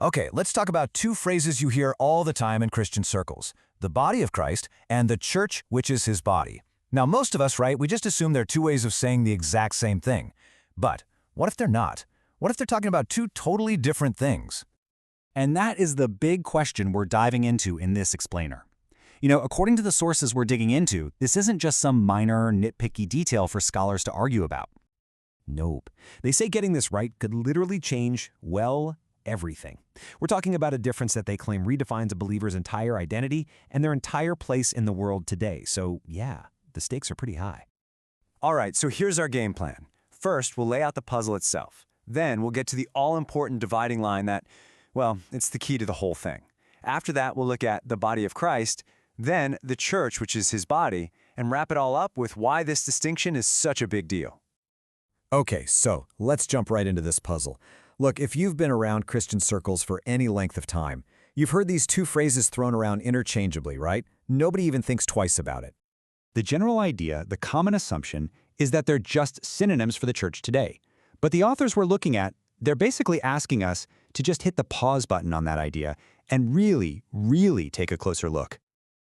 Okay, let's talk about two phrases you hear all the time in Christian circles: the body of Christ and the church, which is his body. Now, most of us, right, we just assume they're two ways of saying the exact same thing. But what if they're not? What if they're talking about two totally different things? And that is the big question we're diving into in this explainer. According to the sources we're digging into, this isn't just some minor, nitpicky detail for scholars to argue about. Nope. They say getting this right could literally change, well, everything. We're talking about a difference that they claim redefines a believer's entire identity and their entire place in the world today. So, yeah, the stakes are pretty high. All right, so here's our game plan. First, we'll lay out the puzzle itself. Then we'll get to the all-important dividing line that, well, it's the key to the whole thing. After that, we'll look at the body of Christ, then the church, which is his body, and wrap it all up with why this distinction is such a big deal. Okay, so let's jump right into this puzzle. Look, if you've been around Christian circles for any length of time, you've heard these two phrases thrown around interchangeably, right? Nobody even thinks twice about it. The general idea, the common assumption, is that they're just synonyms for the church today. But the authors we're looking at, they're basically asking us to just hit the pause button on that idea and really, really take a closer look.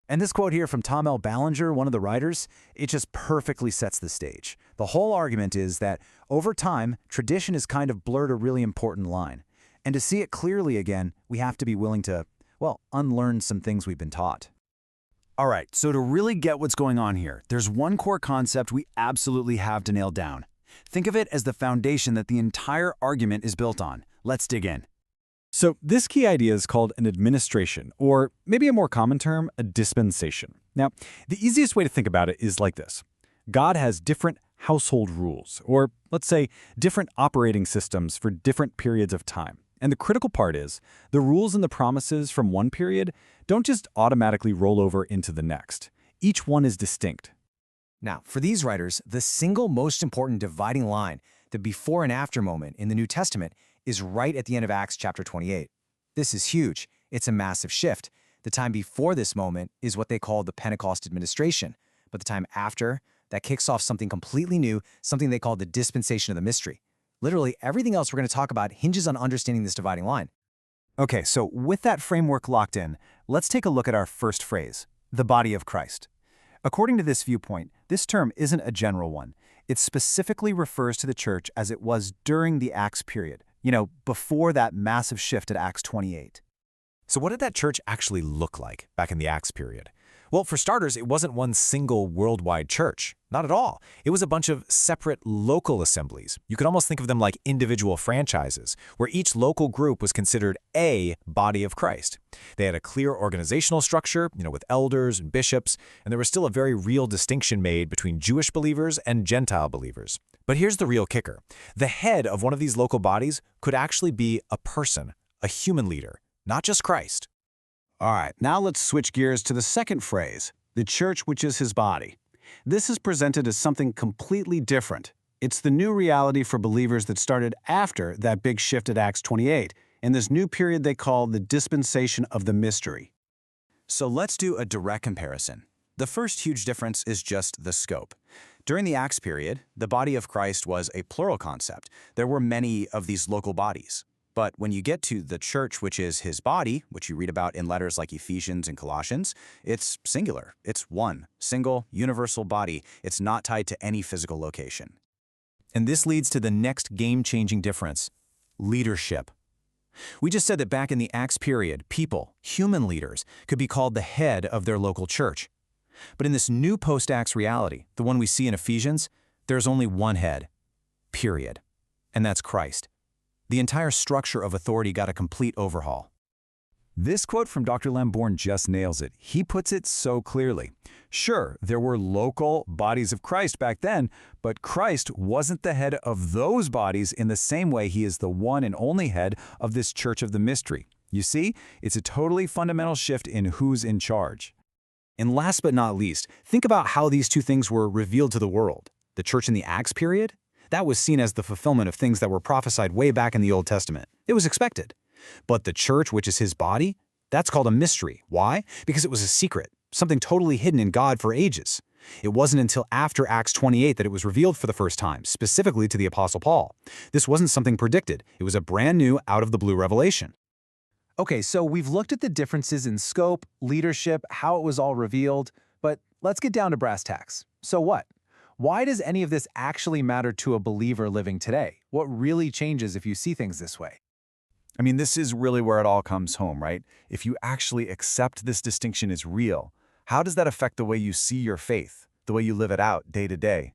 And this quote here from Tom L. Ballinger, one of the writers, it just perfectly sets the stage. The whole argument is that over time, tradition has kind of blurred a really important line. And to see it clearly again, we have to be willing to, well, unlearn some things we've been taught. All right, so to really get what's going on here, there's one core concept we absolutely have to nail down. Think of it as the foundation that the entire argument is built on. Let's dig in. So this key idea is called an administration, or maybe a more common term, a dispensation. Now, the easiest way to think about it is like this. God has different household rules, or let's say different operating systems for different periods of time. And the critical part is, the rules and the promises from one period don't just automatically roll over into the next. Each one is distinct. Now, for these writers, the single most important dividing line, the before and after moment in the New Testament, is right at the end of Acts chapter 28. This is huge. It's a massive shift. The time before this moment is what they call the Pentecost administration, but the time after, that kicks off something completely new, something they call the dispensation of the mystery. Literally, everything else we're going to talk about hinges on understanding this dividing line. Okay, so with that framework locked in, let's take a look at our first phrase, the body of Christ. According to this viewpoint, this term isn't a general one. It specifically refers to the church as it was during the Acts period, before that massive shift at Acts 28. So what did that church actually look like back in the Acts period? Well, for starters, it wasn't one single worldwide church. Not at all. It was a bunch of separate local assemblies. You could almost think of them like individual franchises, where each local group was considered a body of Christ. They had a clear organizational structure, with elders and bishops, and there was still a very real distinction made between Jewish believers and Gentile believers. But here's the real kicker. The head of one of these local bodies could actually be a person, a human leader, not just Christ. All right, now let's switch gears to the second phrase, the church which is his body. This is presented as something completely different. It's the new reality for believers that started after that big shift at Acts 28, in this new period they call the dispensation of the mystery. So let's do a direct comparison. The first huge difference is just the scope. During the Acts period, the body of Christ was a plural concept. There were many of these local bodies. But when you get to the church, which is his body, which you read about in letters like Ephesians and Colossians, it's singular. It's one, single, universal body. It's not tied to any physical location. And this leads to the next game-changing difference: leadership. We just said that back in the Acts period, people, human leaders, could be called the head of their local church. But in this new post-Acts reality, the one we see in Ephesians, there's only one head, period. And that's Christ. The entire structure of authority got a complete overhaul. This quote from Dr. Lamborn just nails it. He puts it so clearly. Sure, there were local bodies of Christ back then, but Christ wasn't the head of those bodies in the same way he is the one and only head of this church of the mystery. You see, it's a totally fundamental shift in who's in charge. And last but not least, think about how these two things were revealed to the world. The church in the Acts period? That was seen as the fulfillment of things that were prophesied way back in the Old Testament. It was expected. But the church, which is his body, that's called a mystery. Why? Because it was a secret, something totally hidden in God for ages. It wasn't until after Acts 28 that it was revealed for the first time, specifically to the Apostle Paul. This wasn't something predicted. It was a brand new, out-of-the-blue revelation. Okay, so we've looked at the differences in scope, leadership, how it was all revealed, but let's get down to brass tacks. So what? Why does any of this actually matter to a believer living today? What really changes if you see things this way? I mean, this is really where it all comes home, right? If you actually accept this distinction is real, how does that affect the way you see your faith, the way you live it out day to day?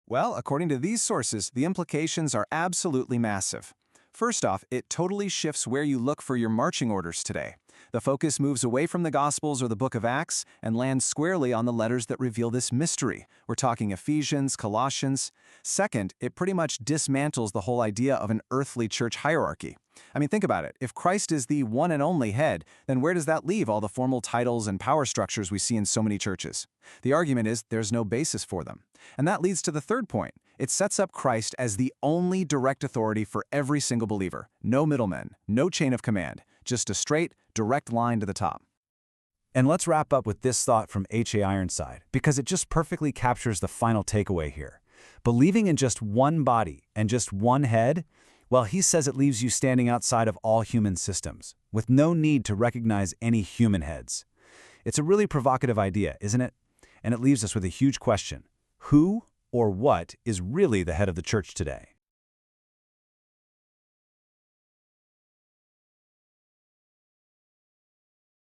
Well, according to these sources, the implications are absolutely massive. First off, it totally shifts where you look for your marching orders today. The focus moves away from the Gospels or the book of Acts and lands squarely on the letters that reveal this mystery. We're talking Ephesians, Colossians. Second, it pretty much dismantles the whole idea of an earthly church hierarchy. I mean, think about it. If Christ is the one and only head, then where does that leave all the formal titles and power structures we see in so many churches? The argument is there's no basis for them. And that leads to the third point. It sets up Christ as the only direct authority for every single believer. No middlemen, no chain of command, just a straight, direct line to the top. And let's wrap up with this thought from H.A. Ironside, because it just perfectly captures the final takeaway here. Believing in just one body and just one head, well, he says it leaves you standing outside of all human systems, with no need to recognize any human heads. It's a really provocative idea, isn't it? And it leaves us with a huge question. Who or what is really the head of the church today?